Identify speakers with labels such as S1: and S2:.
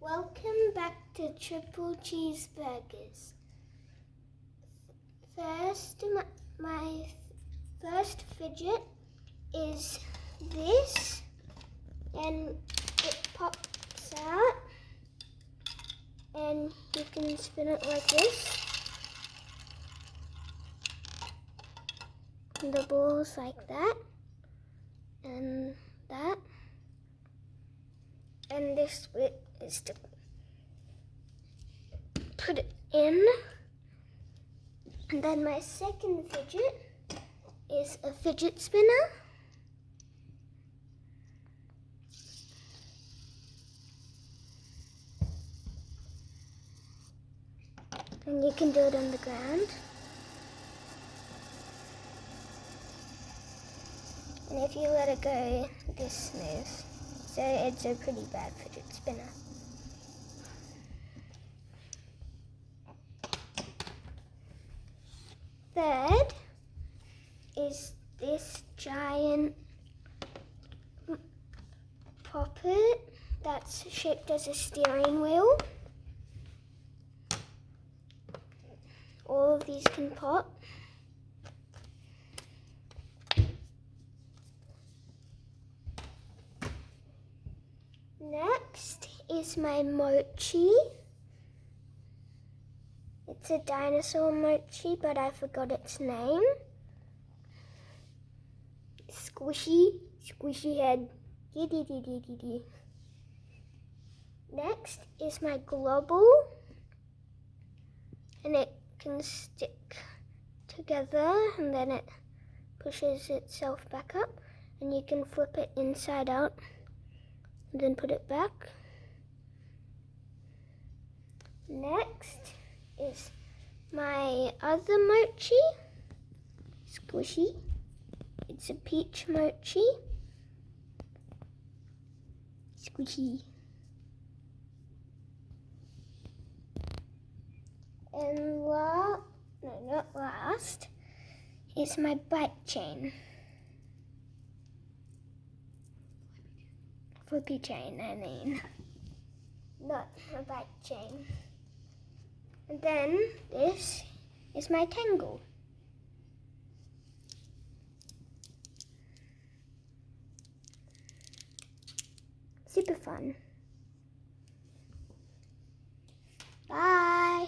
S1: Welcome back to Triple Cheeseburgers. First, my first fidget is this, and it pops out, and you can spin it like this. And the balls like that, and that. And this bit is to put it in. And then my second fidget is a fidget spinner. And you can do it on the ground. And if you let it go, this moves. So it's a pretty bad fidget spinner. Third is this giant puppet that's shaped as a steering wheel. All of these can pop. Next is my mochi. It's a dinosaur mochi, but I forgot its name. Squishy head. Next is my global, and it can stick together, and then it pushes itself back up, and you can flip it inside out and then put it back. Next is my other mochi, Squishy. It's a peach mochi. Squishy. And not last, is my bike chain. Flippy chain, I mean. Not a bike chain. And then this is my tangle. Super fun. Bye.